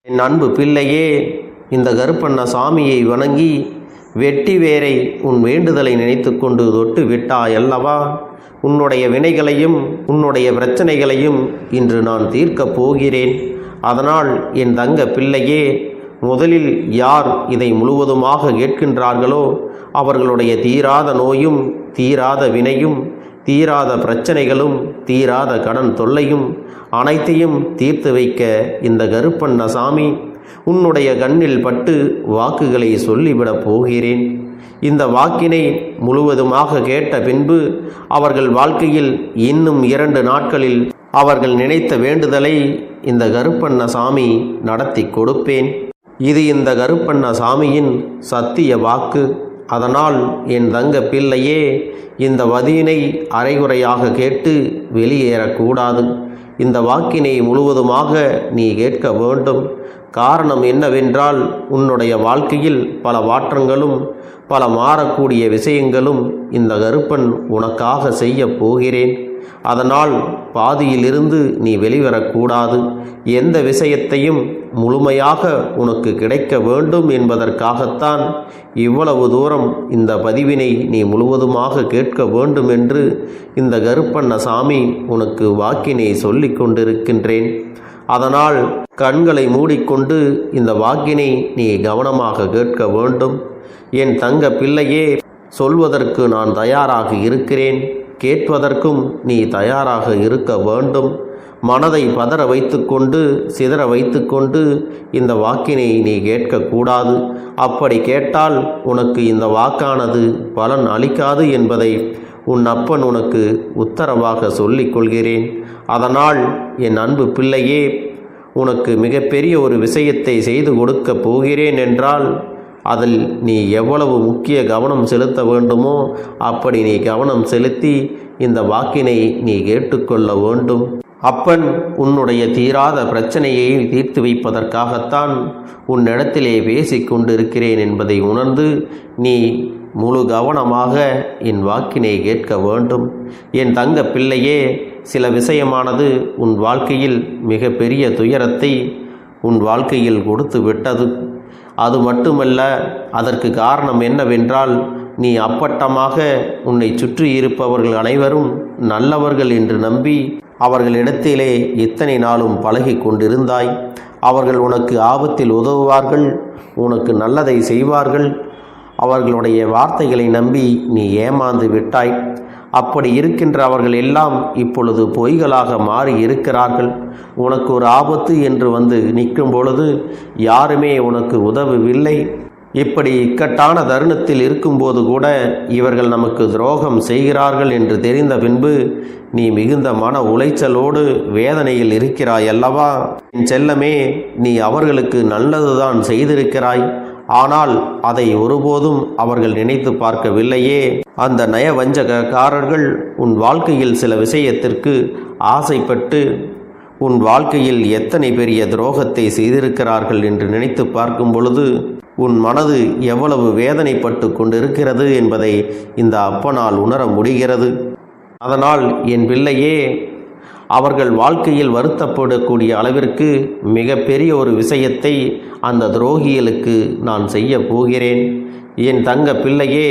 என் அன்பு பிள்ளையே, இந்த கருப்பண்ண சாமியை வணங்கி வெட்டி வேரை உன் வேண்டுதலை நினைத்து கொண்டு தொட்டு விட்டாய் அல்லவா? உன்னுடைய வினைகளையும் உன்னுடைய பிரச்சனைகளையும் இன்று நான் தீர்க்கப் போகிறேன். அதனால் என் தங்க பிள்ளையே, முதலில் யார் இதை முழுவதுமாக கேட்கின்றார்களோ அவர்களுடைய தீராத நோயும் தீராத வினையும் தீராத பிரச்சனைகளும் தீராத கடன் தொல்லையும் அனைத்தையும் தீர்த்து வைக்க இந்த கருப்பண்ண சாமி உன்னுடைய கண்ணில் பட்டு வாக்குகளை சொல்லிவிடப் போகிறேன். இந்த வாக்கினை முழுவதுமாக கேட்ட பின்பு அவர்கள் வாழ்க்கையில் இன்னும் 2 நாட்களில் அவர்கள் நினைத்த வேண்டுதலை இந்த கருப்பண்ண சாமி நடத்தி கொடுப்பேன். இது இந்த கருப்பண்ண சாமியின் சத்திய வாக்கு. அதனால் என் தங்க பிள்ளையே, இந்த வதியினை அரைகுறையாக கேட்டு வெளியேறக்கூடாது. இந்த வாக்கினை முழுவதுமாக நீ கேட்க வேண்டும். காரணம் என்னவென்றால், உன்னுடைய வாழ்க்கையில் பல மாற்றங்களும் பல மாறக்கூடிய விஷயங்களும் இந்த கருப்பன் உனக்காக செய்ய போகிறேன். அதனால் பாதியிலிருந்து நீ வெளிவரக்கூடாது. எந்த விஷயத்தையும் முழுமையாக உனக்கு கிடைக்க வேண்டும் என்பதற்காகத்தான் இவ்வளவு தூரம் இந்த பதிவினை நீ முழுவதுமாக கேட்க வேண்டும் என்று இந்த கருப்பண்ண சாமி உனக்கு வாக்கினை சொல்லி கொண்டிருக்கின்றேன். அதனால் கண்களை மூடிக்கொண்டு இந்த வாக்கினை நீ கவனமாக கேட்க வேண்டும். என் தங்க பிள்ளையே, சொல்வதற்கு நான் தயாராக இருக்கிறேன், கேட்பதற்கும் நீ தயாராக இருக்க வேண்டும். மனதை பதற வைத்துக்கொண்டு சிதற வைத்துக்கொண்டு இந்த வாக்கினை நீ கேட்கக்கூடாது. அப்படி கேட்டால் உனக்கு இந்த வாக்கானது பலன் அளிக்காது என்பதை உன் அப்பன் உனக்கு உத்தரவாக சொல்லிக் கொள்கிறேன். அதனால் என் அன்பு பிள்ளையே, உனக்கு மிகப்பெரிய ஒரு விஷயத்தை செய்து கொடுக்க போகிறேன் என்றால் அதில் நீ எவ்வளவு முக்கிய கவனம் செலுத்த வேண்டுமோ அப்படி நீ கவனம் செலுத்தி இந்த வாக்கினை நீ கேட்டுக்கொள்ள வேண்டும். அப்பன் உன்னுடைய தீராத பிரச்சனையை தீர்த்து வைப்பதற்காகத்தான் உன்னிடத்திலே பேசிக் கொண்டிருக்கிறேன் என்பதை உணர்ந்து நீ முழு கவனமாக என் வாக்கினை கேட்க வேண்டும். என் தங்க பிள்ளையே, சில விஷயமானது உன் வாழ்க்கையில் மிக பெரிய துயரத்தை உன் வாழ்க்கையில் கொடுத்து விட்டது. அது மட்டுமல்ல, அதற்கு காரணம் என்னவென்றால், நீ அப்பட்டமாக உன்னை சுற்றி இருப்பவர்கள் அனைவரும் நல்லவர்கள் என்று நம்பி அவர்களிடத்திலே இத்தனை நாளும் பழகி கொண்டிருந்தாய். அவர்கள் உனக்கு ஆபத்தில் உதவுவார்கள், உனக்கு நல்லதை செய்வார்கள். அவர்களுடைய வார்த்தைகளை நம்பி நீ ஏமாந்து விட்டாய். அப்படி இருக்கின்ற அவர்கள் எல்லாம் இப்பொழுது பொய்களாக மாறி இருக்கிறார்கள். உனக்கு ஒரு ஆபத்து என்று வந்து நிற்கும் பொழுது யாருமே உனக்கு உதவவில்லை. இப்படி இக்கட்டான தருணத்தில் இருக்கும்போது கூட இவர்கள் நமக்கு துரோகம் செய்கிறார்கள் என்று தெரிந்த பின்பு நீ மிகுந்த மன உளைச்சலோடு வேதனையில் இருக்கிறாய் அல்லவா? என் செல்லமே, நீ அவர்களுக்கு நல்லதுதான் செய்திருக்கிறாய். ஆனால் அதை ஒருபோதும் அவர்கள் நினைத்து பார்க்கவில்லையே. அந்த நயவஞ்சகக்காரர்கள் உன் வாழ்க்கையில் சில விஷயத்திற்கு ஆசைப்பட்டு உன் வாழ்க்கையில் எத்தனை பெரிய துரோகத்தை செய்திருக்கிறார்கள் என்று நினைத்து பார்க்கும் பொழுது உன் மனது எவ்வளவு வேதனைப்பட்டு கொண்டிருக்கிறது என்பதை இந்த அப்பனால் உணர முடிகிறது. அதனால் என் பிள்ளையே, அவர்கள் வாழ்க்கையில் வருத்தப்படக்கூடிய அளவிற்கு மிக பெரிய ஒரு விஷயத்தை அந்த துரோகிகளுக்கு நான் செய்ய போகிறேன். என் தங்க பிள்ளையே,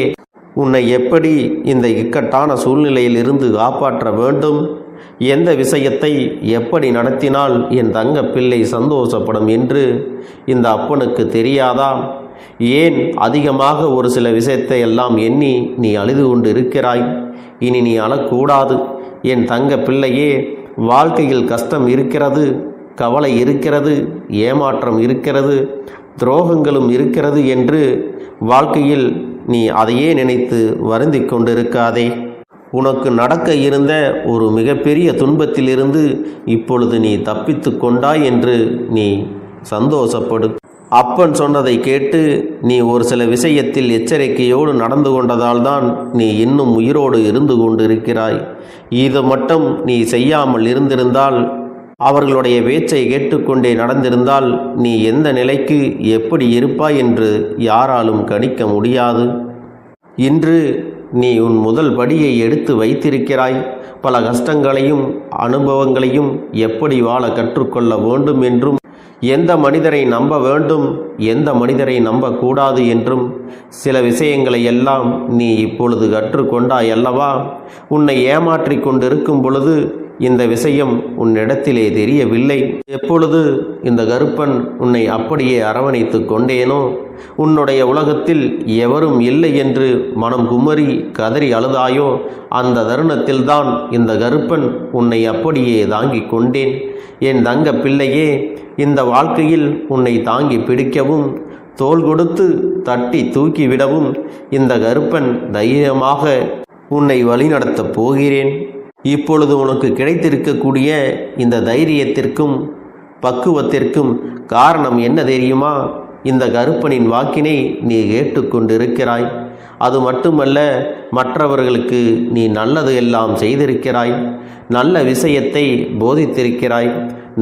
உன்னை எப்படி இந்த இக்கட்டான சூழ்நிலையில் இருந்து காப்பாற்ற வேண்டும், எந்த விஷயத்தை எப்படி நடத்தினால் என் தங்க பிள்ளை சந்தோஷப்படும் என்று இந்த அப்பனுக்கு தெரியாதா? ஏன் அதிகமாக ஒரு சில விஷயத்தை எல்லாம் எண்ணி நீ அழுது கொண்டு இருக்கிறாய்? இனி நீ அழக்கூடாது. என் தங்க பிள்ளையே, வாழ்க்கையில் கஷ்டம் இருக்கிறது, கவலை இருக்கிறது, ஏமாற்றம் இருக்கிறது, துரோகங்களும் இருக்கிறது என்று வாழ்க்கையில் நீ அதையே நினைத்து வருந்தி கொண்டிருக்காதே. உனக்கு நடக்க இருந்த ஒரு மிகப்பெரிய துன்பத்திலிருந்து இப்பொழுது நீ தப்பித்து கொண்டாய் என்று நீ சந்தோஷப்படு. அப்பன் சொன்னதை கேட்டு நீ ஒரு சில விஷயத்தில் எச்சரிக்கையோடு நடந்து கொண்டதால் தான் நீ இன்னும் உயிரோடு இருந்து கொண்டிருக்கிறாய். இது மட்டும் நீ செய்யாமல் இருந்திருந்தால், அவர்களுடைய பேச்சை கேட்டுக்கொண்டே நடந்திருந்தால் நீ எந்த நிலைக்கு எப்படி இருப்பாய் என்று யாராலும் கணிக்க முடியாது. இன்று நீ உன் முதல் படியை எடுத்து வைத்திருக்கிறாய். பல கஷ்டங்களையும் அனுபவங்களையும் எப்படி வாழ கற்றுக்கொள்ள வேண்டும் என்றும் எந்த மனிதரை நம்ப வேண்டும், எந்த மனிதரை நம்பக்கூடாது என்றும் சில விஷயங்களை எல்லாம் நீ இப்பொழுது கற்றுக்கொண்டாய் அல்லவா? உன்னை ஏமாற்றி கொண்டிருக்கும் பொழுது இந்த விஷயம் உன்னிடத்திலே தெரியவில்லை. எப்பொழுது இந்த கருப்பன் உன்னை அப்படியே அரவணைத்து கொண்டேனோ, உன்னுடைய உலகத்தில் எவரும் இல்லை என்று மனம் குமரி கதறி அழுதாயோ, அந்த தருணத்தில்தான் இந்த கருப்பன் உன்னை அப்படியே தாங்கி கொண்டேன். என் தங்க பிள்ளையே, இந்த வாழ்க்கையில் உன்னை தாங்கி பிடிக்கவும் தோள் கொடுத்து தட்டி தூக்கிவிடவும் இந்த கருப்பன் தைரியமாக உன்னை வழிநடத்தப் போகிறேன். இப்பொழுது உனக்கு கிடைத்திருக்கக்கூடிய இந்த தைரியத்திற்கும் பக்குவத்திற்கும் காரணம் என்ன தெரியுமா? இந்த கருப்பனின் வாக்கினை நீ கேட்டுக்கொண்டிருக்கிறாய். அது மட்டுமல்ல, மற்றவர்களுக்கு நீ நல்லது எல்லாம் செய்திருக்கிறாய், நல்ல விஷயத்தை போதித்திருக்கிறாய்.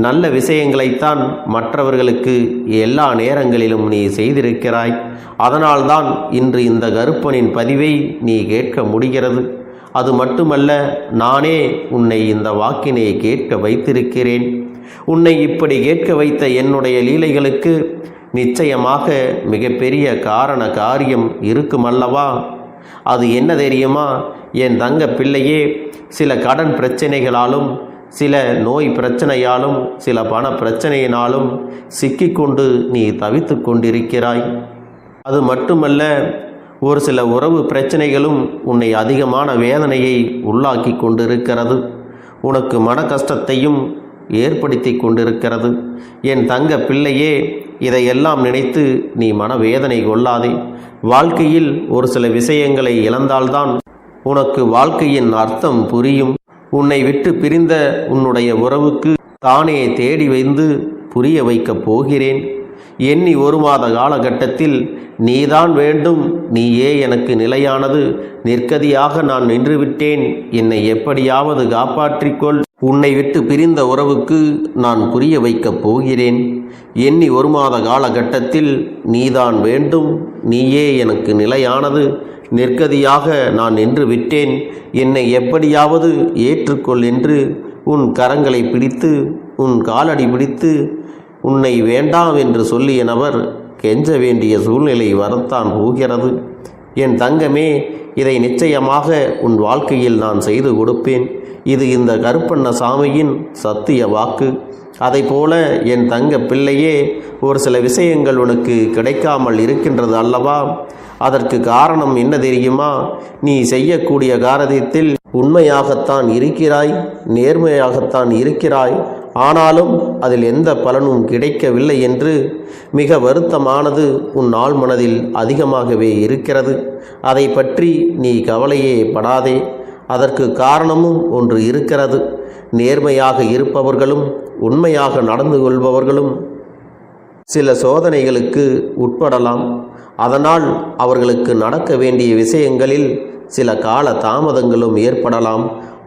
நல்ல விஷயங்களைத்தான் மற்றவர்களுக்கு எல்லா நேரங்களிலும் நீ செய்திருக்கிறாய். அதனால்தான் இன்று இந்த கருப்பனின் பதிவை நீ கேட்க முடிகிறது. அது மட்டுமல்ல, நானே உன்னை இந்த வாக்கினை கேட்க வைத்திருக்கிறேன். உன்னை இப்படி கேட்க வைத்த என்னுடைய லீலைகளுக்கு நிச்சயமாக மிகப்பெரிய காரண காரியம் இருக்குமல்லவா? அது என்ன தெரியுமா? என் தங்க பிள்ளையே, சில கடன் பிரச்சனைகளாலும், சில நோய் பிரச்சனையாலும், சில பண பிரச்சனையினாலும் சிக்கிக்கொண்டு நீ தவித்து கொண்டிருக்கிறாய். அது மட்டுமல்ல, ஒரு சில உறவு பிரச்சனைகளும் உன்னை அதிகமான வேதனையை உள்ளாக்கி கொண்டிருக்கிறது. உனக்கு மன கஷ்டத்தையும் ஏற்படுத்தி கொண்டிருக்கிறது. என் தங்க பிள்ளையே, இதையெல்லாம் நினைத்து நீ மனவேதனை கொள்ளாதே. வாழ்க்கையில் ஒரு சில விஷயங்களை இழந்தால்தான் உனக்கு வாழ்க்கையின் அர்த்தம் புரியும். உன்னை விட்டு பிரிந்த உன்னுடைய உறவுக்கு தானே தேடி வந்து புரிய வைக்கப் போகிறேன். எண்ணி 1 மாத காலகட்டத்தில் நீதான் வேண்டும், நீயே எனக்கு நிலையானது, நிற்கதியாக நான் நின்றுவிட்டேன், என்னை எப்படியாவது காப்பாற்றிக்கொள், உன்னை விட்டு பிரிந்த உறவுக்கு நான் புரிய வைக்கப் போகிறேன். எண்ணி 1 மாத காலகட்டத்தில் நீதான் வேண்டும், நீயே எனக்கு நிலையானது, நிற்கதியாக நான் நின்று விட்டேன், என்னை எப்படியாவது ஏற்றுக்கொள் என்று உன் கரங்களை பிடித்து, உன் காலடி பிடித்து, உன்னை வேண்டாம் என்று சொல்லிய நபர் கெஞ்ச வேண்டிய சூழ்நிலை வரத்தான் போகிறது. என் தங்கமே, இதை நிச்சயமாக உன் வாழ்க்கையில் நான் செய்து கொடுப்பேன். இது இந்த கருப்பண்ண சாமியின் சத்திய வாக்கு. அதைப்போல என் தங்க பிள்ளையே, ஒரு சில விஷயங்கள் உனக்கு கிடைக்காமல் இருக்கின்றது அல்லவா? அதற்கு காரணம் என்ன தெரியுமா? நீ செய்யக்கூடிய காரியத்தில் உண்மையாகத்தான் இருக்கிறாய், நேர்மையாகத்தான் இருக்கிறாய். ஆனாலும் அதில் எந்த பலனும் கிடைக்கவில்லை என்று மிக வருத்தமானது உன் ஆழ் மனதில் அதிகமாகவே இருக்கிறது. அதை பற்றி நீ கவலையே படாதே. அதற்கு காரணமும் ஒன்று இருக்கிறது. நேர்மையாக இருப்பவர்களும் உண்மையாக நடந்து கொள்பவர்களும் சில சோதனைகளுக்கு உட்படலாம். அதனால் அவர்களுக்கு நடக்க வேண்டிய விஷயங்களில் சில கால தாமதங்களும் ஏற்படலாம்.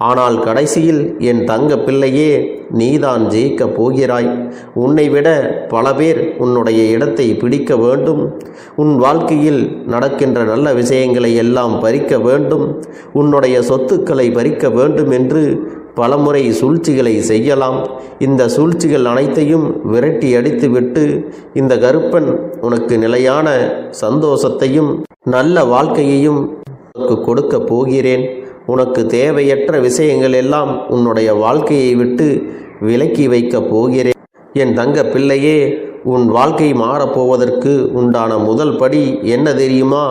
ஆனால் கடைசியில் என் தங்க பிள்ளையே, நீதான் ஜெயிக்கப் போகிறாய். உன்னை விட பல பேர் உன்னுடைய இடத்தை பிடிக்க வேண்டும். உன் வாழ்க்கையில் நடக்கின்ற நல்ல விஷயங்களை எல்லாம் பறிக்க வேண்டும், உன்னுடைய சொத்துக்களை பறிக்க வேண்டும் என்று பலமுறை சூழ்ச்சிகளை செய்யலாம். இந்த சூழ்ச்சிகள் அனைத்தையும் விரட்டி அடித்துவிட்டு இந்த கருப்பன் உனக்கு நிலையான சந்தோஷத்தையும் நல்ல வாழ்க்கையையும் கொடுக்க போகிறேன். உனக்கு தேவையற்ற விஷயங்கள் எல்லாம் உன்னுடைய வாழ்க்கையை விட்டு விலக்கி வைக்கப் போகிறேன். என் தங்க பிள்ளையே, உன் வாழ்க்கை மாறப்போவதற்கு உண்டான முதல் படி என்ன தெரியுமா?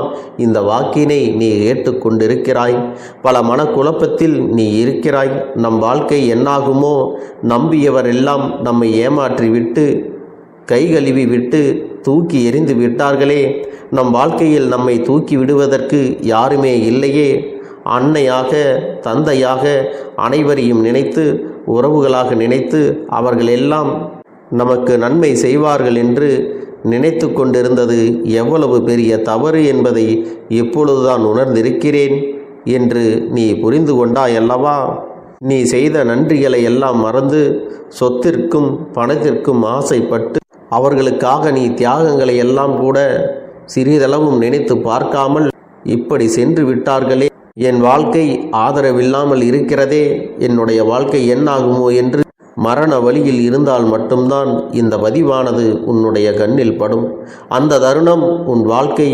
இந்த வாக்கினை நீ ஏற்றுக்கொண்டிருக்கிறாய். பல மனக்குழப்பத்தில் நீ இருக்கிறாய். நம் வாழ்க்கை என்னாகுமோ? நம்பியவரெல்லாம் நம்மை ஏமாற்றிவிட்டு கைகழுவி விட்டு தூக்கி எறிந்து விட்டார்களே. நம் வாழ்க்கையில் நம்மை தூக்கி விடுவதற்கு யாருமே இல்லையே. அன்னையாக, தந்தையாக அனைவரையும் நினைத்து, உறவுகளாக நினைத்து அவர்கள் எல்லாம் நமக்கு நன்மை செய்வார்கள் என்று நினைத்து கொண்டிருந்தது எவ்வளவு பெரிய தவறு என்பதை இப்பொழுதுதான் உணர்ந்திருக்கிறேன் என்று நீ புரிந்து கொண்டாய் அல்லவா? நீ செய்த நன்றிகளை எல்லாம் மறந்து சொத்திற்கும் பணத்திற்கும் ஆசைப்பட்டு அவர்களுக்காக நீ தியாகங்களை எல்லாம் கூட சிறிதளவும் நினைத்து பார்க்காமல் இப்படி சென்று விட்டார்களே. என் வாழ்க்கை ஆதரவில்லாமல் இருக்கிறதே, என்னுடைய வாழ்க்கை என்னாகுமோ என்று மரண வழியில் இருந்தால் மட்டும்தான் இந்த பதிவானது உன்னுடைய கண்ணில் படும். அந்த தருணம் உன் வாழ்க்கை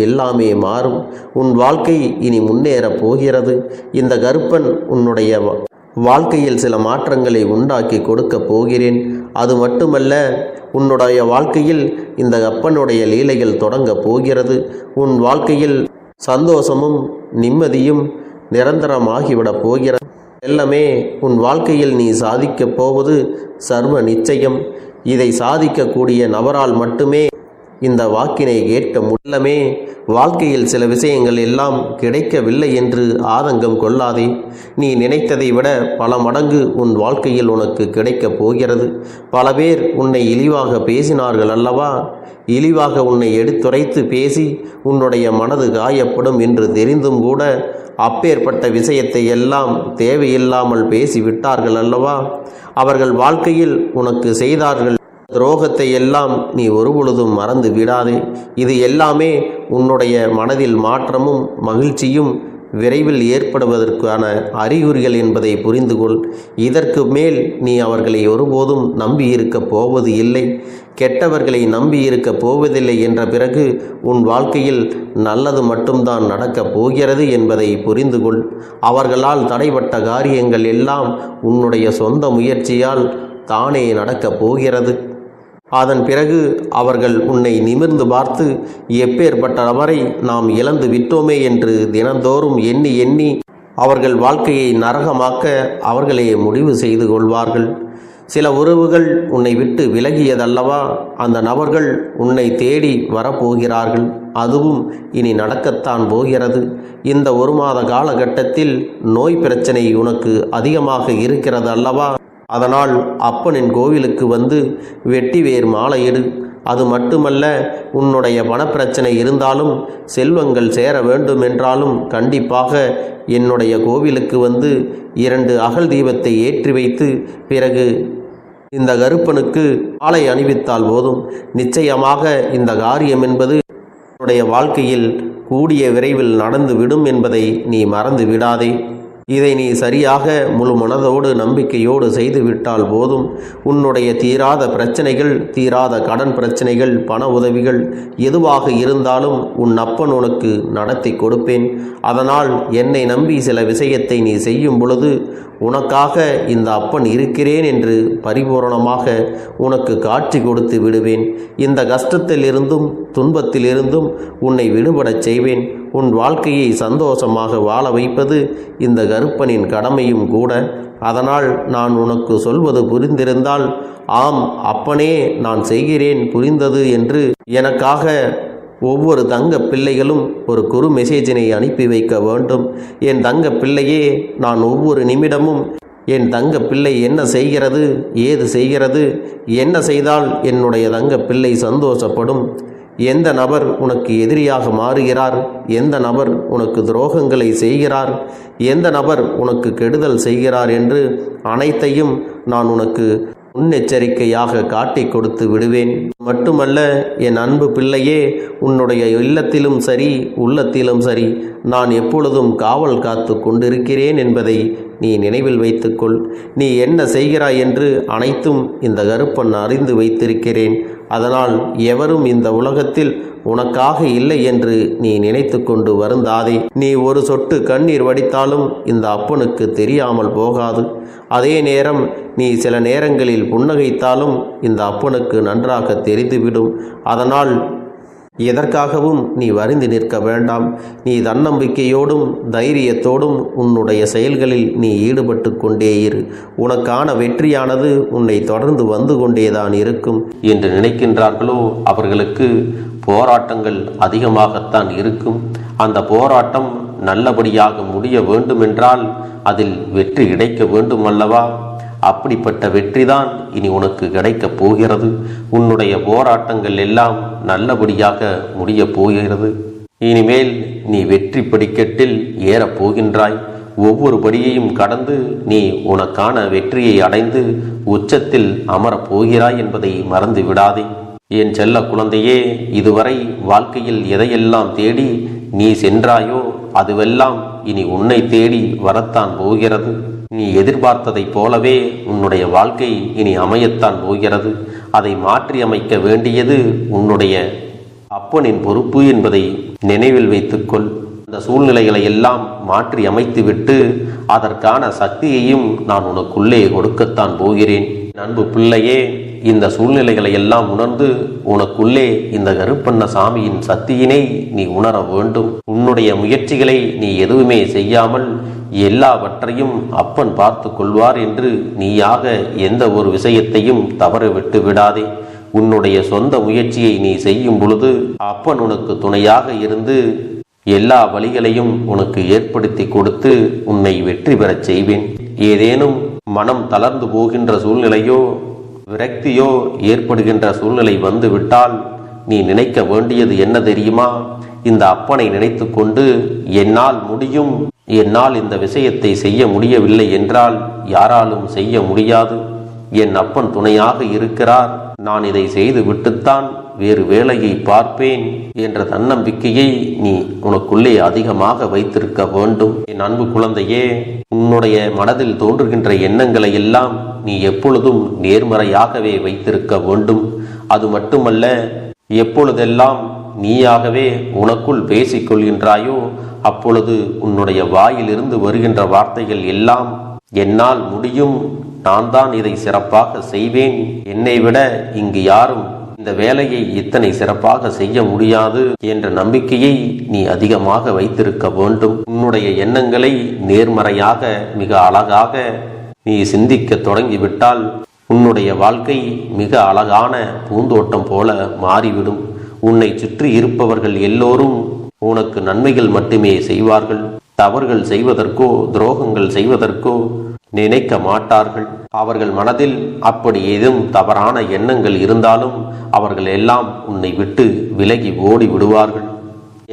எல்லாமே மாறும். உன் வாழ்க்கை இனி முன்னேறப் போகிறது. இந்த கருப்பன் உன்னுடைய வாழ்க்கையில் சில மாற்றங்களை உண்டாக்கி கொடுக்க போகிறேன். அது மட்டுமல்ல, உன்னுடைய வாழ்க்கையில் இந்த அப்பனுடைய லீலைகள் தொடங்க போகிறது. உன் வாழ்க்கையில் சந்தோஷமும் நிம்மதியும் நிரந்தரமாகிவிடப் போகிறது. எல்லாமே உன் வாழ்க்கையில் நீ சாதிக்கப் போவது சர்வ நிச்சயம். இதை சாதிக்கக்கூடிய நபரால் மட்டுமே இந்த வாக்கினை கேட்க முடியலமே. வாழ்க்கையில் சில விஷயங்கள் எல்லாம் கிடைக்கவில்லை என்று ஆதங்கம் கொள்ளாதே. நீ நினைத்ததை விட பல மடங்கு உன் வாழ்க்கையில் உனக்கு கிடைக்கப் போகிறது. பல பேர் உன்னை இழிவாக பேசினார்கள் அல்லவா? இழிவாக உன்னை எடுத்துரைத்து பேசி உன்னுடைய மனது காயப்படும் என்று தெரிந்தும் கூட அப்பேற்பட்ட விஷயத்தை எல்லாம் தேவையில்லாமல் பேசிவிட்டார்கள் அல்லவா? அவர்கள் வாழ்க்கையில் உனக்கு செய்தார்கள் துரோகத்தை எல்லாம் நீ ஒருபொழுதும் மறந்து விடாதே. இது எல்லாமே உன்னுடைய மனதில் மாற்றமும் மகிழ்ச்சியும் விரைவில் ஏற்படுவதற்கான அறிகுறிகள் என்பதை புரிந்து கொள். இதற்கு மேல் நீ அவர்களை ஒருபோதும் நம்பியிருக்கப் போவது இல்லை. கெட்டவர்களை நம்பியிருக்கப் போவதில்லை என்ற பிறகு உன் வாழ்க்கையில் நல்லது மட்டும்தான் நடக்கப் போகிறது என்பதை புரிந்து கொள். அவர்களால் தடைப்பட்ட காரியங்கள் எல்லாம் உன்னுடைய சொந்த முயற்சியால் தானே நடக்கப் போகிறது. அதன் பிறகு அவர்கள் உன்னை நிமிர்ந்து பார்த்து எப்பேற்பட்ட நபரை நாம் இழந்து விட்டோமே என்று தினந்தோறும் எண்ணி எண்ணி அவர்கள் வாழ்க்கையை நரகமாக்க அவர்களே முடிவு செய்து கொள்வார்கள். சில உறவுகள் உன்னை விட்டு விலகியதல்லவா? அந்த நபர்கள் உன்னை தேடி வரப்போகிறார்கள். அதுவும் இனி நடக்கத்தான் போகிறது. இந்த 1 மாத காலகட்டத்தில் நோய் பிரச்சனை உனக்கு அதிகமாக இருக்கிறது அல்லவா? அதனால் அப்பனின் கோவிலுக்கு வந்து வெட்டிவேர் மாலையிடு. அது மட்டுமல்ல, உன்னுடைய பணப்பிரச்சனை இருந்தாலும் செல்வங்கள் சேர வேண்டும் என்றாலும் கண்டிப்பாக என்னுடைய கோவிலுக்கு வந்து 2 அகல் தீபத்தை ஏற்றி வைத்து பிறகு இந்த கருப்பனுக்கு மாலை அணிவித்தால் போதும். நிச்சயமாக இந்த காரியம் என்பது உன்னுடைய வாழ்க்கையில் கூடிய விரைவில் நடந்து விடும் என்பதை நீ மறந்து விடாதே. இதை நீ சரியாக முழு மனதோடு நம்பிக்கையோடு செய்துவிட்டால் போதும். உன்னுடைய தீராத பிரச்சனைகள், தீராத கடன் பிரச்சனைகள், பண உதவிகள் எதுவாக இருந்தாலும் உன் அப்பன் உனக்கு நடத்தி கொடுப்பேன். அதனால் என்னை நம்பி சில விஷயத்தை நீ செய்யும் பொழுது உனக்காக இந்த அப்பன் இருக்கிறேன் என்று பரிபூரணமாக உனக்கு காட்சி கொடுத்து விடுவேன். இந்த கஷ்டத்திலிருந்தும் துன்பத்திலிருந்தும் உன்னை விடுபடச் செய்வேன். உன் வாழ்க்கையை சந்தோஷமாக வாழ வைப்பது இந்த கருப்பனின் கடமையும் கூட. அதனால் நான் உனக்கு சொல்வது புரிந்திருந்தால், ஆம் அப்பனே நான் செய்கிறேன், புரிந்தது என்று எனக்காக ஒவ்வொரு தங்க பிள்ளைகளும் ஒரு குறு மெசேஜினை அனுப்பி வைக்க வேண்டும். என் தங்க பிள்ளையே, நான் ஒவ்வொரு நிமிடமும் என் தங்க பிள்ளை என்ன செய்கிறது, ஏது செய்கிறது, என்ன செய்தால் என்னுடைய தங்க பிள்ளை சந்தோஷப்படும், எந்த நபர் உனக்கு எதிரியாக மாறுகிறார், எந்த நபர் உனக்கு துரோகங்களை செய்கிறார், எந்த நபர் உனக்கு கெடுதல் செய்கிறார் என்று அனைத்தையும் நான் உனக்கு முன்னெச்சரிக்கையாக காட்டி கொடுத்து விடுவேன். மட்டுமல்ல என் அன்பு பிள்ளையே, உன்னுடைய இல்லத்திலும் சரி உள்ளத்திலும் சரி நான் எப்பொழுதும் காவல் காத்து கொண்டிருக்கிறேன் என்பதை நீ நினைவில் வைத்துக்கொள். நீ என்ன செய்கிறாய் என்று அனைத்தும் இந்த கருப்பன் அறிந்து வைத்திருக்கிறேன். அதனால் எவரும் இந்த உலகத்தில் உனக்காக இல்லை என்று நீ நினைத்து கொண்டு வருந்தாதே. நீ ஒரு சொட்டு கண்ணீர் வடித்தாலும் இந்த அப்பனுக்கு தெரியாமல் போகாது. அதே நேரம் நீ சில நேரங்களில் புன்னகைத்தாலும் இந்த அப்பனுக்கு நன்றாக தெரிந்துவிடும். அதனால் எதற்காகவும் நீ வருந்தி நிற்க வேண்டாம். நீ தன்னம்பிக்கையோடும் தைரியத்தோடும் உன்னுடைய செயல்களில் நீ ஈடுபட்டு கொண்டே இரு. உனக்கான வெற்றியானது உன்னை தொடர்ந்து வந்து கொண்டேதான் இருக்கும். என்று நினைக்கின்றார்களோ அவர்களுக்கு போராட்டங்கள் அதிகமாகத்தான் இருக்கும். அந்த போராட்டம் நல்லபடியாக முடிய வேண்டுமென்றால் அதில் வெற்றி கிடைக்க வேண்டும் அல்லவா? அப்படிப்பட்ட வெற்றிதான் இனி உனக்கு கிடைக்கப் போகிறது. உன்னுடைய போராட்டங்கள் எல்லாம் நல்லபடியாக முடியப் போகிறது. இனிமேல் நீ வெற்றி படிக்கட்டில் ஏறப் போகின்றாய். ஒவ்வொரு படியையும் கடந்து நீ உனக்கான வெற்றியை அடைந்து உச்சத்தில் அமரப் போகிறாய் என்பதை மறந்து விடாதே. என் செல்ல குழந்தையே, இதுவரை வாழ்க்கையில் எதையெல்லாம் தேடி நீ சென்றாயோ அதுவெல்லாம் இனி உன்னை தேடி வரத்தான் போகிறது. நீ எதிர்பார்த்ததைப் போலவே உன்னுடைய வாழ்க்கை இனி அமையத்தான் போகிறது. அதை மாற்றி அமைக்க வேண்டியது உன்னுடைய அப்பனின் பொறுப்பு என்பதை நினைவில் வைத்துக்கொள். அந்த சூழ்நிலைகளை எல்லாம் மாற்றி அமைத்துவிட்டு அதற்கான சக்தியையும் நான் உனக்குள்ளே கொடுக்கத்தான் போகிறேன். அன்பு பிள்ளையே, இந்த சூழ்நிலைகளை எல்லாம் உணர்ந்து உனக்குள்ளே இந்த கருப்பண்ண சாமியின் சக்தியினை நீ உணர வேண்டும். உன்னுடைய முயற்சிகளை நீ எதுவுமே செய்யாமல் எல்லாவற்றையும் அப்பன் பார்த்து கொள்வார் என்று நீயாக எந்த ஒரு விஷயத்தையும் தவற விட்டு விடாதே. உன்னுடைய சொந்த முயற்சியை நீ செய்யும் பொழுது அப்பன் உனக்கு துணையாக இருந்து எல்லா வழிகளையும் உனக்கு ஏற்படுத்தி கொடுத்து உன்னை வெற்றி பெறச் செய்வேன். ஏதேனும் மனம் தளர்ந்து போகின்ற சூழ்நிலையோ விரக்தியோ ஏற்படுகின்ற சூழ்நிலை வந்துவிட்டால் நீ நினைக்க வேண்டியது என்ன தெரியுமா? இந்த அப்பனை நினைத்து கொண்டு என்னால் முடியும், என்னால் இந்த விஷயத்தை செய்ய முடியவில்லை என்றால் யாராலும் செய்ய முடியாது, என் அப்பன் துணையாக இருக்கிறார், நான் இதை செய்து விட்டுத்தான் வேறு வேலையை பார்ப்பேன் என்ற தன்னம்பிக்கையை நீ உனக்குள்ளே அதிகமாக வைத்திருக்க வேண்டும். என் அன்பு குழந்தையே, உன்னுடைய மனதில் தோன்றுகின்ற எண்ணங்களை எல்லாம் நீ எப்பொழுதும் நேர்மறையாகவே வைத்திருக்க வேண்டும். அது மட்டுமல்ல, எப்பொழுதெல்லாம் நீயாகவே உனக்குள் பேசிக்கொள்கின்றாயோ அப்பொழுது உன்னுடைய வாயிலிருந்து வருகின்ற வார்த்தைகள் எல்லாம் என்னால் முடியும், நான் தான் இதை சிறப்பாக செய்வேன், என்னை விட இங்கு யாரும் இந்த வேலையை இத்தனை சிறப்பாக செய்ய முடியாது என்ற நம்பிக்கையை நீ அதிகமாக வைத்திருக்க வேண்டும். உன்னுடைய எண்ணங்களை நேர்மறையாக மிக அழகாக நீ சிந்திக்க தொடங்கிவிட்டால் உன்னுடைய வாழ்க்கை மிக அழகான பூந்தோட்டம் போல மாறிவிடும். உன்னை சுற்றி இருப்பவர்கள் எல்லோரும் உனக்கு நன்மைகள் மட்டுமே செய்வார்கள். தவறுகள் செய்வதற்கோ துரோகங்கள் செய்வதற்கோ நினைக்க மாட்டார்கள். அவர்கள் மனதில் அப்படி ஏதும் தவறான எண்ணங்கள் இருந்தாலும் அவர்கள் எல்லாம் உன்னை விட்டு விலகி ஓடி விடுவார்கள்.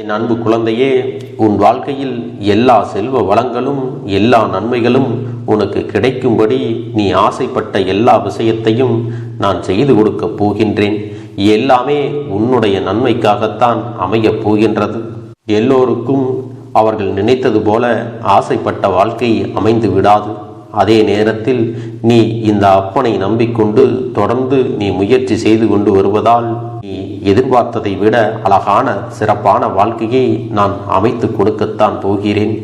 என் அன்பு குழந்தையே, உன் வாழ்க்கையில் எல்லா செல்வ வளங்களும் எல்லா நன்மைகளும் உனக்கு கிடைக்கும்படி நீ ஆசைப்பட்ட எல்லா விஷயத்தையும் நான் செய்து கொடுக்கப் போகின்றேன். எல்லாமே உன்னுடைய நன்மைக்காகத்தான் அமையப் போகின்றது. எல்லோருக்கும் அவர்கள் நினைத்தது போல ஆசைப்பட்ட வாழ்க்கை அமைந்து விடாது. அதே நேரத்தில் நீ இந்த அப்பனை நம்பிக்கொண்டு தொடர்ந்து நீ முயற்சி செய்து கொண்டு வருவதால் நீ எதிர்பார்த்ததை விட அழகான சிறப்பான வாழ்க்கையை நான் அமைத்து கொடுக்கத்தான் போகிறேன்.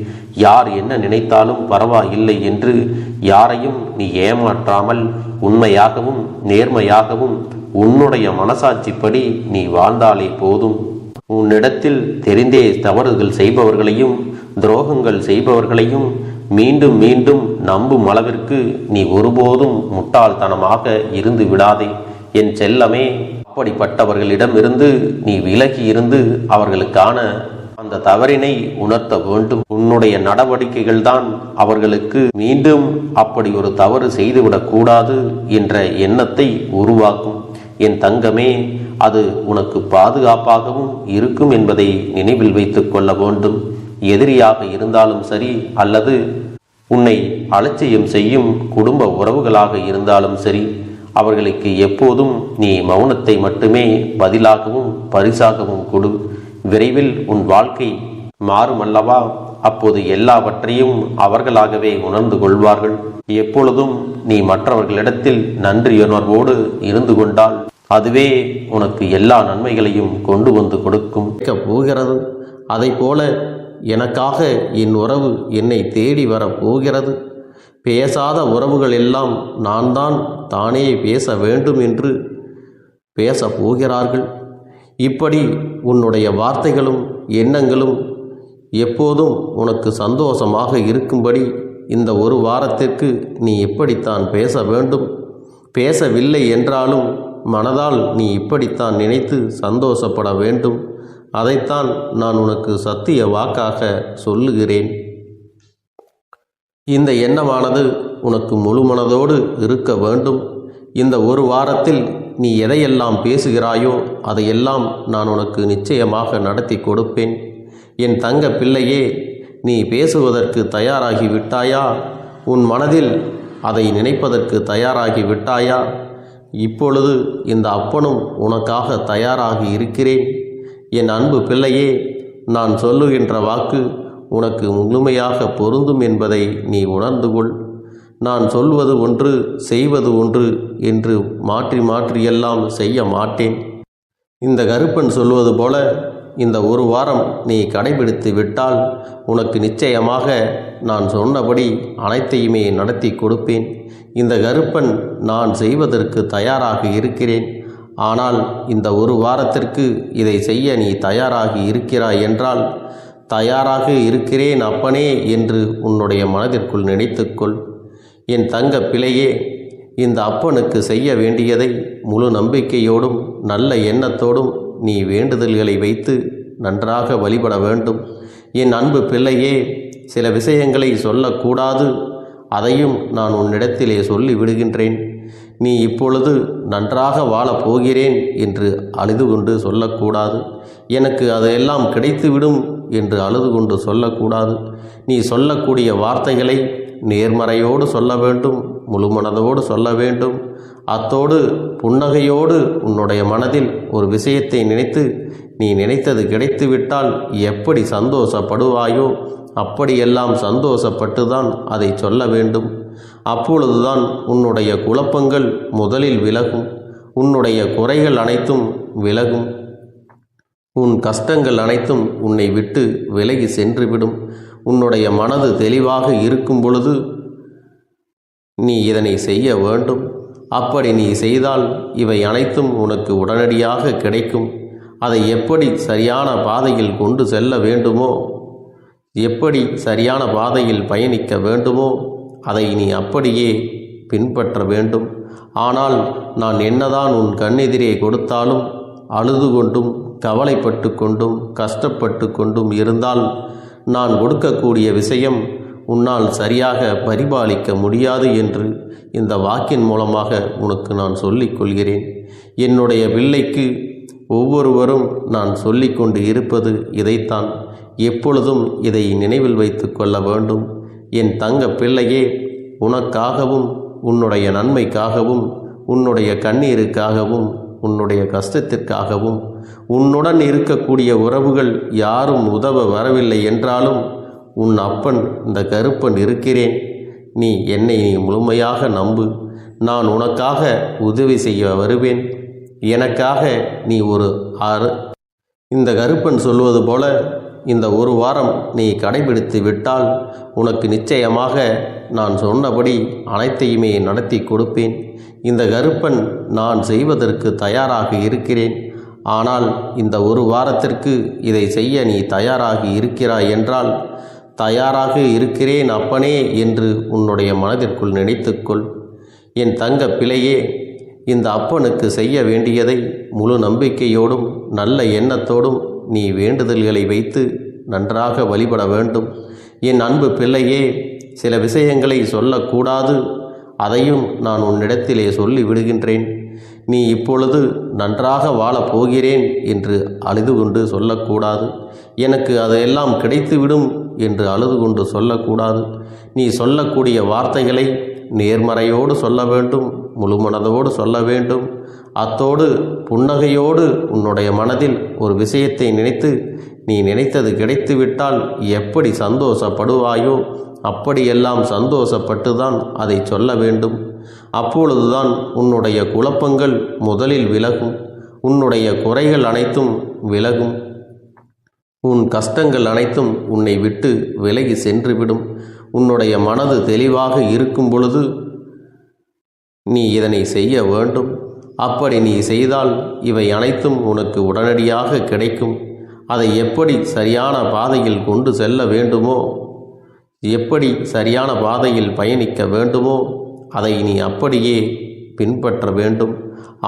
யார் என்ன நினைத்தாலும் பரவாயில்லை என்று யாரையும் நீ ஏமாற்றாமல் உண்மையாகவும் நேர்மையாகவும் உன்னுடைய மனசாட்சிப்படி நீ வாழ்ந்தாலே போதும். உன்னிடத்தில் தெரிந்தே தவறுகள் செய்பவர்களையும் துரோகங்கள் செய்பவர்களையும் மீண்டும் மீண்டும் நம்பும் அளவிற்கு நீ ஒருபோதும் முட்டாள்தனமாக இருந்து விடாதே. என் செல்லமே, அப்படிப்பட்டவர்களிடமிருந்து நீ விலகி இருந்து அவர்களுக்கான அந்த தவறினை உணர்த்த வேண்டும். உன்னுடைய நடவடிக்கைகள் தான் அவர்களுக்கு மீண்டும் அப்படி ஒரு தவறு செய்துவிடக் கூடாது என்ற எண்ணத்தை உருவாக்கும். என் தங்கமே, அது உனக்கு பாதுகாப்பாகவும் இருக்கும் என்பதை நினைவில் வைத்துக் கொள்ள வேண்டும். எதிரியாக இருந்தாலும் சரி அல்லது உன்னை அலட்சியம் செய்யும் குடும்ப உறவுகளாக இருந்தாலும் சரி, அவர்களுக்கு எப்போதும் நீ மௌனத்தை மட்டுமே பதிலாகவும் பரிசாகவும் கொடு. விரைவில் உன் வாழ்க்கை மாறுமல்லவா? அப்போது எல்லாவற்றையும் அவர்களாகவே உணர்ந்து கொள்வார்கள். எப்பொழுதும் நீ மற்றவர்களிடத்தில் நன்றியுணர்வோடு இருந்து கொண்டால் அதுவே உனக்கு எல்லா நன்மைகளையும் கொண்டு வந்து கொடுக்கும் போகிறது. அதை போல எனக்காக என் உறவு என்னை தேடி வரப்போகிறது. பேசாத உறவுகள் எல்லாம் நான் தான் தானே பேச வேண்டும் என்று பேசப் போகிறார்கள். இப்படி உன்னுடைய வார்த்தைகளும் எண்ணங்களும் எப்போதும் உனக்கு சந்தோஷமாக இருக்கும்படி இந்த ஒரு வாரத்திற்கு நீ எப்படித்தான் பேச வேண்டும். பேசவில்லை என்றாலும் மனதால் நீ இப்படித்தான் நினைத்து சந்தோஷப்பட வேண்டும். அதைத்தான் நான் உனக்கு சத்திய வாக்காக சொல்லுகிறேன். இந்த எண்ணமானது உனக்கு முழு மனதோடு இருக்க வேண்டும். இந்த ஒரு வாரத்தில் நீ எதையெல்லாம் பேசுகிறாயோ அதையெல்லாம் நான் உனக்கு நிச்சயமாக நடத்தி கொடுப்பேன். என் தங்க பிள்ளையே, நீ பேசுவதற்கு தயாராகி விட்டாயா? உன் மனதில் அதை நினைப்பதற்கு தயாராகி விட்டாயா? இப்பொழுது இந்த அப்பனும் உனக்காக தயாராகி இருக்கிறேன். என் அன்பு பிள்ளையே, நான் சொல்லுகின்ற வாக்கு உனக்கு முழுமையாக பொருந்தும் என்பதை நீ உணர்ந்து கொள். நான் சொல்வது ஒன்று செய்வது ஒன்று என்று மாற்றி மாற்றியெல்லாம் செய்ய மாட்டேன். இந்த கருப்பன் சொல்வது போல இந்த ஒரு வாரம் நீ கடைபிடித்து விட்டால் உனக்கு நிச்சயமாக நான் சொன்னபடி அனைத்தையுமே நடத்தி கொடுப்பேன். இந்த கருப்பன் நான் செய்வதற்கு தயாராக இருக்கிறேன். ஆனால் இந்த ஒரு வாரத்திற்கு இதை செய்ய நீ தயாராகி இருக்கிறாய் என்றால், தயாராக இருக்கிறேன் அப்பனே என்று உன்னுடைய மனதிற்குள் நினைத்துக்கொள். என் தங்க பிள்ளையே, இந்த அப்பனுக்கு செய்ய வேண்டியதை முழு நம்பிக்கையோடும் நல்ல எண்ணத்தோடும் நீ வேண்டுதல்களை வைத்து நன்றாக வழிபட வேண்டும். என் அன்பு பிள்ளையே, சில விஷயங்களை சொல்லக்கூடாது, அதையும் நான் உன்னிடத்திலே சொல்லி விடுகின்றேன். நீ இப்பொழுது நன்றாக வாழப் போகிறேன் என்று அழுது கொண்டு சொல்லக்கூடாது. எனக்கு அதையெல்லாம் கிடைத்துவிடும் என்று அழுது கொண்டு சொல்லக்கூடாது. நீ சொல்லக்கூடிய வார்த்தைகளை நேர்மறையோடு சொல்ல வேண்டும், முழு மனதோடு சொல்ல வேண்டும். அத்தோடு புன்னகையோடு உன்னுடைய மனதில் ஒரு விஷயத்தை நினைத்து நீ நினைத்தது கிடைத்துவிட்டால் எப்படி சந்தோஷப்படுவாயோ அப்படியெல்லாம் சந்தோஷப்பட்டு தான் அதை சொல்ல வேண்டும். அப்பொழுதுதான் உன்னுடைய குழப்பங்கள் முதலில் விலகும், உன்னுடைய குறைகள் அனைத்தும் விலகும், உன் கஷ்டங்கள் அனைத்தும் உன்னை விட்டு விலகி சென்றுவிடும். உன்னுடைய மனது தெளிவாக இருக்கும் பொழுது நீ இதனை செய்ய வேண்டும். அப்படி நீ செய்தால் இவை அனைத்தும் உனக்கு உடனடியாக கிடைக்கும். அதை எப்படி சரியான பாதையில் கொண்டு செல்ல வேண்டுமோ, எப்படி சரியான பாதையில் பயணிக்க வேண்டுமோ அதை நீ அப்படியே பின்பற்ற வேண்டும். ஆனால் நான் என்னதான் உன் கண்ணெதிரே கொடுத்தாலும் அழுது கொண்டும் கவலைப்பட்டு கொண்டும் கஷ்டப்பட்டு கொண்டும் இருந்தால் நான் கொடுக்கக்கூடிய விஷயம் உன்னால் சரியாக பரிபாலிக்க முடியாது என்று இந்த வாக்கின் மூலமாக உனக்கு நான் சொல்லிக் கொள்கிறேன். என்னுடைய பிள்ளைக்கு ஒவ்வொருவரும் நான் சொல்லிக்கொண்டு இருப்பது இதைத்தான். எப்பொழுதும் இதை நினைவில் வைத்து கொள்ள வேண்டும். என் தங்க பிள்ளையே, உனக்காகவும் உன்னுடைய நன்மைக்காகவும் உன்னுடைய கண்ணீருக்காகவும் உன்னுடைய கஷ்டத்திற்காகவும் உன்னுடன் இருக்கக்கூடிய உறவுகள் யாரும் உதவ வரவில்லை என்றாலும் உன் அப்பன் இந்த கருப்பன் இருக்கிறேன். நீ என்னை முழுமையாக நம்பு. நான் உனக்காக உதவி செய்ய வருவேன். எனக்காக நீ ஒரு இந்த கருப்பன் சொல்வது போல இந்த ஒரு வாரம் நீ கடைபிடித்து விட்டால் உனக்கு நிச்சயமாக நான் சொன்னபடி அனைத்தையுமே நடத்தி கொடுப்பேன். இந்த கருப்பன் நான் செய்வதற்கு தயாராக இருக்கிறேன். ஆனால் இந்த ஒரு வாரத்திற்கு இதை செய்ய நீ தயாராகி இருக்கிறாய் என்றால், தயாராக இருக்கிறேன் அப்பனே என்று உன்னுடைய மனதிற்குள் நினைத்துக்கொள். என் தங்க பிள்ளையே, இந்த அப்பனுக்கு செய்ய வேண்டியதை முழு நம்பிக்கையோடும் நல்ல எண்ணத்தோடும் நீ வேண்டுதல்களை வைத்து நன்றாக வழிபட வேண்டும். என் அன்பு பிள்ளையே, சில விஷயங்களை சொல்லக்கூடாது, அதையும் நான் உன்னிடத்திலே சொல்லி விடுகின்றேன். நீ இப்பொழுது நன்றாக வாழப் போகிறேன் என்று அழுது கொண்டு சொல்லக்கூடாது. எனக்கு அதையெல்லாம் கிடைத்துவிடும் என்று அழுது கொண்டு சொல்லக்கூடாது. நீ சொல்லக்கூடிய வார்த்தைகளை நேர்மறையோடு சொல்ல வேண்டும், முழு மனதோடு சொல்ல வேண்டும். அத்தோடு புன்னகையோடு உன்னுடைய மனதில் ஒரு விஷயத்தை நினைத்து நீ நினைத்தது கிடைத்துவிட்டால் எப்படி சந்தோஷப்படுவாயோ அப்படியெல்லாம் சந்தோஷப்பட்டு தான் அதை சொல்ல வேண்டும். அப்பொழுதுதான் உன்னுடைய குழப்பங்கள் முதலில் விலகும், உன்னுடைய குறைகள் அனைத்தும் விலகும், உன் கஷ்டங்கள் அனைத்தும் உன்னை விட்டு விலகி சென்றுவிடும். உன்னுடைய மனது தெளிவாக இருக்கும் பொழுது நீ இதனை செய்ய வேண்டும். அப்படி நீ செய்தால் இவை அனைத்தும் உனக்கு உடனடியாக கிடைக்கும். அதை எப்படி சரியான பாதையில் கொண்டு செல்ல வேண்டுமோ, எப்படி சரியான பாதையில் பயணிக்க வேண்டுமோ அதை நீ அப்படியே பின்பற்ற வேண்டும்.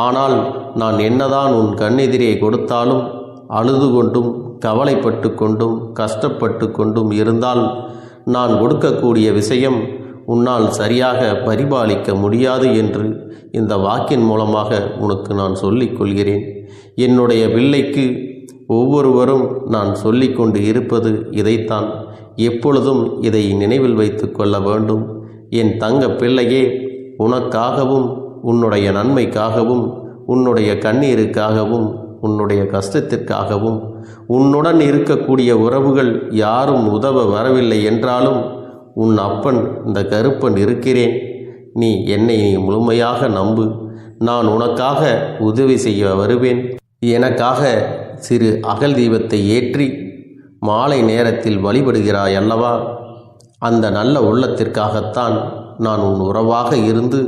ஆனால் நான் என்னதான் உன் கண்ணெதிரே கொடுத்தாலும் அழுது கொண்டும் கவலைப்பட்டு கொண்டும் கஷ்டப்பட்டு கொண்டும் இருந்தால் நான் கொடுக்கக்கூடிய விஷயம் உன்னால் சரியாக பரிபாலிக்க முடியாது என்று இந்த வாக்கின் மூலமாக உனக்கு நான் சொல்லிக் கொள்கிறேன். என்னுடைய பிள்ளைக்கு ஒவ்வொருவரும் நான் சொல்லிக்கொண்டு இருப்பது இதைத்தான். எப்பொழுதும் இதை நினைவில் வைத்து கொள்ள வேண்டும். என் தங்க பிள்ளையே, உனக்காகவும் உன்னுடைய நன்மைக்காகவும் உன்னுடைய கண்ணீருக்காகவும் உன்னுடைய கஷ்டத்திற்காகவும் உன்னுடன் இருக்கக்கூடிய உறவுகள் யாரும் உதவ வரவில்லை என்றாலும் உன் அப்பன் இந்த கருப்பன் இருக்கிறேன். நீ என்னை முழுமையாக நம்பு. நான் உனக்காக உதவி செய்ய வருவேன். எனக்காக சிறு அகல் தீபத்தை ஏற்றி மாலை நேரத்தில் வழிபடுகிறாய் அல்லவா? அந்த நல்ல உள்ளத்திற்காகத்தான் நான் உன் உறவாக இருந்து,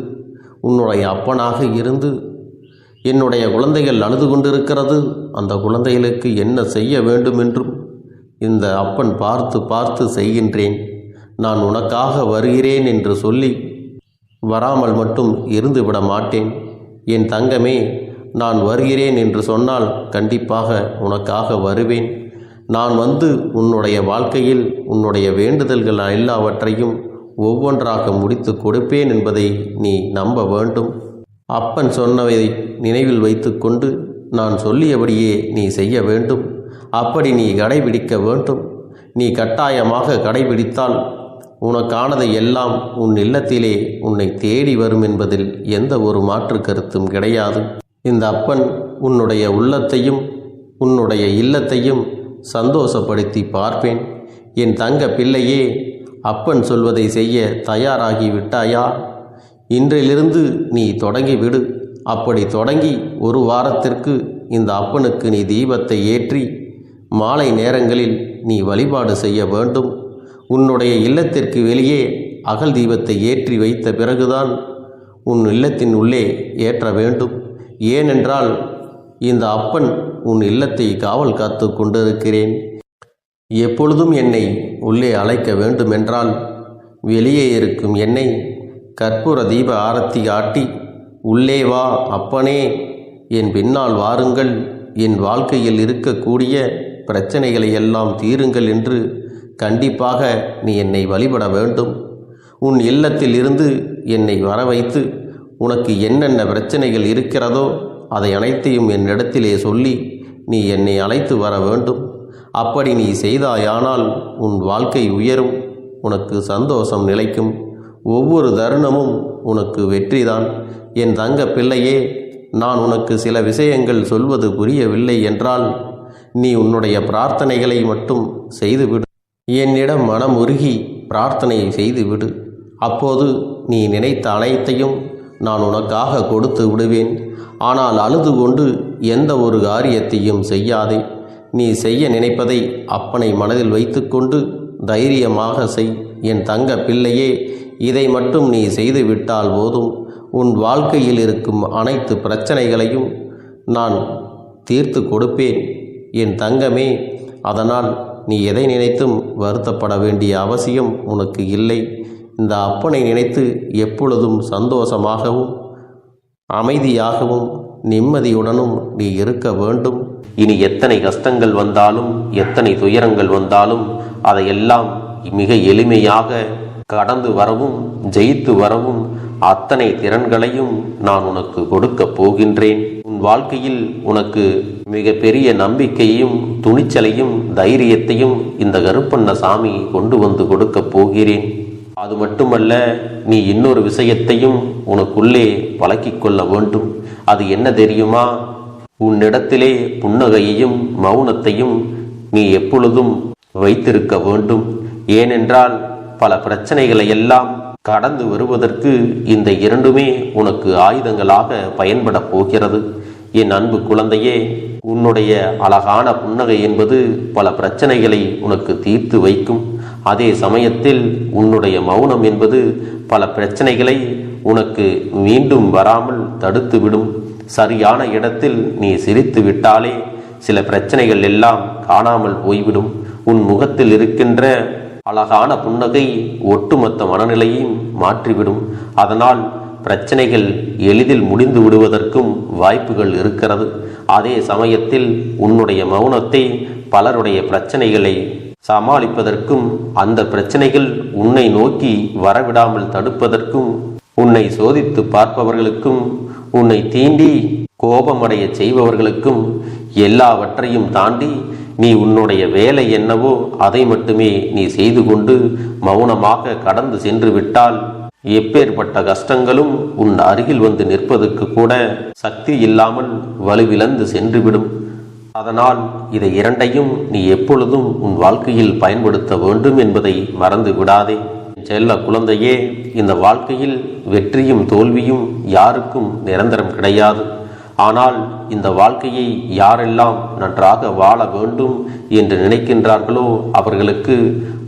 உன்னுடைய அப்பனாக இருந்து, என்னுடைய குழந்தைகள் அழுது கொண்டிருக்கிறது, அந்த குழந்தைகளுக்கு என்ன செய்ய வேண்டும் என்றும் இந்த அப்பன் பார்த்து பார்த்து செய்கின்றேன். நான் உனக்காக வருகிறேன் என்று சொல்லி வராமல் மட்டும் இருந்து விட மாட்டேன். என் தங்கமே, நான் வருகிறேன் என்று சொன்னால் கண்டிப்பாக உனக்காக வருவேன். நான் வந்து உன்னுடைய வாழ்க்கையில் உன்னுடைய வேண்டுதல்கள் எல்லாவற்றையும் ஒவ்வொன்றாக முடித்து கொடுப்பேன் என்பதை நீ நம்ப வேண்டும். அப்பன் சொன்னவை நினைவில் வைத்துக்கொண்டு நான் சொல்லியபடியே நீ செய்ய வேண்டும். அப்படி நீ கடைபிடிக்க வேண்டும். நீ கட்டாயமாக கடைபிடித்தால் உனக்கானதை எல்லாம் உன் இல்லத்திலே உன்னை தேடி வரும் என்பதில் எந்த ஒரு மாற்று கருத்தும் கிடையாது. இந்த அப்பன் உன்னுடைய உள்ளத்தையும் உன்னுடைய இல்லத்தையும் சந்தோஷப்படுத்தி பார்ப்பேன். என் தங்க பிள்ளையே, அப்பன் சொல்வதை செய்ய தயாராகி விட்டாயா? இன்றிலிருந்து நீ தொடங்கிவிடு. அப்படி தொடங்கி ஒரு வாரத்திற்கு இந்த அப்பனுக்கு நீ தீபத்தை ஏற்றி மாலை நேரங்களில் நீ வழிபாடு செய்ய வேண்டும். உன்னுடைய இல்லத்திற்கு வெளியே அகல் தீபத்தை ஏற்றி வைத்த பிறகுதான் உன் இல்லத்தின் உள்ளே ஏற்ற வேண்டும். ஏனென்றால் இந்த அப்பன் உன் இல்லத்தை காவல் காத்து கொண்டிருக்கிறேன். எப்பொழுதும் என்னை உள்ளே அழைக்க வேண்டுமென்றால் வெளியே இருக்கும் என்னை கற்பூர தீப ஆரத்தி காட்டி உள்ளே வா அப்பனே, என் பின்னால் வாருங்கள், என் வாழ்க்கையில் இருக்கக்கூடிய பிரச்சனைகளை எல்லாம் தீருங்கள் என்று கண்டிப்பாக நீ என்னை வழிபட வேண்டும். உன் இல்லத்தில் இருந்து என்னை வர வைத்து உனக்கு என்னென்ன பிரச்சனைகள் இருக்கிறதோ அதை அனைத்தையும் என்னிடத்திலே சொல்லி நீ என்னை அழைத்து வர வேண்டும். அப்படி நீ செய்தாயானால் உன் வாழ்க்கை உயரும், உனக்கு சந்தோஷம் நிலைக்கும், ஒவ்வொரு தருணமும் உனக்கு வெற்றிதான். என் தங்க பிள்ளையே, நான் உனக்கு சில விஷயங்கள் சொல்வது புரியவில்லை என்றால் நீ உன்னுடைய பிரார்த்தனைகளை மட்டும் செய்துவிடு. என்னிடம் மனம் உருகி பிரார்த்தனை செய்துவிடு. அப்போது நீ நினைத்த அனைத்தையும் நான் உனக்காக கொடுத்து விடுவேன். ஆனால் அழுது கொண்டு எந்த ஒரு காரியத்தையும் செய்யாதே. நீ செய்ய நினைப்பதை அப்பனை மனதில் வைத்துக்கொண்டு தைரியமாக செய். என் தங்க பிள்ளையே, இதை மட்டும் நீ செய்துவிட்டால் போதும். உன் வாழ்க்கையில் இருக்கும் அனைத்து பிரச்சனைகளையும் நான் தீர்த்து கொடுப்பேன் என் தங்கமே. அதனால் நீ எதை நினைத்தும் வருத்தப்பட வேண்டிய அவசியம் உனக்கு இல்லை. இந்த அப்பனை நினைத்து எப்பொழுதும் சந்தோஷமாகவும் அமைதியாகவும் நிம்மதியுடனும் நீ இருக்க வேண்டும். இனி எத்தனை கஷ்டங்கள் வந்தாலும் எத்தனை துயரங்கள் வந்தாலும் அதையெல்லாம் மிக எளிமையாக கடந்து வரவும் ஜெயித்து வரவும் அத்தனை திறன்களையும் நான் உனக்கு கொடுக்க போகின்றேன். உன் வாழ்க்கையில் உனக்கு மிக பெரிய நம்பிக்கையையும் துணிச்சலையும் தைரியத்தையும் இந்த கருப்பண்ண சாமி கொண்டு வந்து கொடுக்க போகிறேன். அது மட்டுமல்ல, நீ இன்னொரு விஷயத்தையும் உனக்குள்ளே பழக்கிக் கொள்ள வேண்டும். அது என்ன தெரியுமா? உன்னிடத்திலே புன்னகையையும் மௌனத்தையும் நீ எப்பொழுதும் வைத்திருக்க வேண்டும். ஏனென்றால் பல பிரச்சனைகளை எல்லாம் கடந்து வருவதற்கு இந்த இரண்டுமே உனக்கு ஆயுதங்களாக பயன்பட போகிறது. என் அன்பு குழந்தையே, உன்னுடைய அழகான புன்னகை என்பது பல பிரச்சனைகளை உனக்கு தீர்த்து வைக்கும். அதே சமயத்தில் உன்னுடைய மௌனம் என்பது பல பிரச்சனைகளை உனக்கு மீண்டும் வராமல் தடுத்துவிடும். சரியான இடத்தில் நீ சிரித்து விட்டாலே சில பிரச்சனைகள் எல்லாம் காணாமல் போய்விடும். உன் முகத்தில் இருக்கின்ற அழகான புன்னகை ஒட்டுமொத்த மனநிலையையும் மாற்றிவிடும். அதனால் பிரச்சனைகள் எளிதில் முடிந்து விடுவதற்கும் வாய்ப்புகள் இருக்கிறது. அதே சமயத்தில் உன்னுடைய மௌனத்தை பலருடைய பிரச்சனைகளை சமாளிப்பதற்கும் அந்த பிரச்சனைகள் உன்னை நோக்கி வரவிடாமல் தடுப்பதற்கும் உன்னை சோதித்து பார்ப்பவர்களுக்கும் உன்னை தீண்டி கோபமடைய செய்பவர்களுக்கும் எல்லாவற்றையும் தாண்டி நீ உன்னுடைய வேலை என்னவோ அதை மட்டுமே நீ செய்து கொண்டு மௌனமாக கடந்து சென்று விட்டால் எப்பேற்பட்ட கஷ்டங்களும் உன் அருகில் வந்து நிற்பதற்கு கூட சக்தி இல்லாமல் வலுவிழந்து சென்றுவிடும். அதனால் இதை இரண்டையும் நீ எப்பொழுதும் உன் வாழ்க்கையில் பயன்படுத்த வேண்டும் என்பதை மறந்து விடாதே. செல்ல குழந்தையே, இந்த வாழ்க்கையில் வெற்றியும் தோல்வியும் யாருக்கும் நிரந்தரம் கிடையாது. ஆனால் இந்த வாழ்க்கையை யாரெல்லாம் நன்றாக வாழ வேண்டும் என்று நினைக்கின்றார்களோ அவர்களுக்கு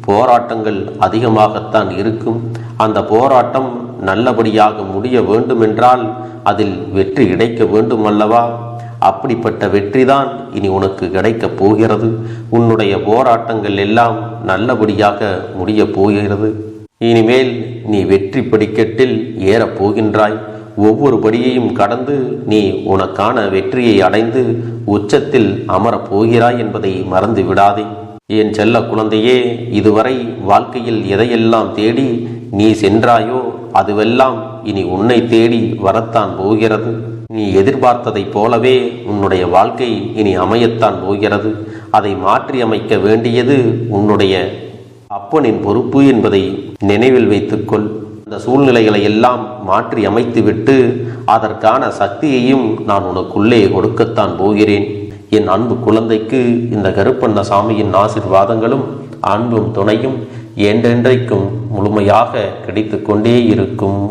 போராட்டங்கள் அதிகமாகத்தான் இருக்கும். அந்த போராட்டம் நல்லபடியாக முடிய வேண்டுமென்றால் அதில் வெற்றி கிடைக்க வேண்டும் அல்லவா? அப்படிப்பட்ட வெற்றிதான் இனி உனக்கு கிடைக்கப் போகிறது. உன்னுடைய போராட்டங்கள் எல்லாம் நல்லபடியாக முடியப் போகிறது. இனிமேல் நீ வெற்றி படிக்கட்டில் ஏறப் போகின்றாய். ஒவ்வொரு படியையும் கடந்து நீ உனக்கான வெற்றியை அடைந்து உச்சத்தில் அமரப் போகிறாய் என்பதை மறந்து விடாதே. என் செல்ல குழந்தையே, இதுவரை வாழ்க்கையில் எதையெல்லாம் தேடி நீ சென்றாயோ அதுவெல்லாம் இனி உன்னை தேடி வரத்தான் போகிறது. நீ எதிர்பார்த்ததைப் போலவே உன்னுடைய வாழ்க்கை இனி அமையத்தான் போகிறது. அதை மாற்றி அமைக்க வேண்டியது உன்னுடைய அப்பனின் பொறுப்பு என்பதை நினைவில் வைத்துக்கொள். அந்த சூழ்நிலைகளை எல்லாம் மாற்றி அமைத்துவிட்டு அதற்கான சக்தியையும் நான் உனக்குள்ளே கொடுக்கத்தான் போகிறேன். என் அன்பு குழந்தைக்கு இந்த கருப்பண்ணசாமியின் ஆசீர்வாதங்களும் அன்பும் துணையும் என்றென்றைக்கும் முழுமையாக கிடைத்து கொண்டே இருக்கும்.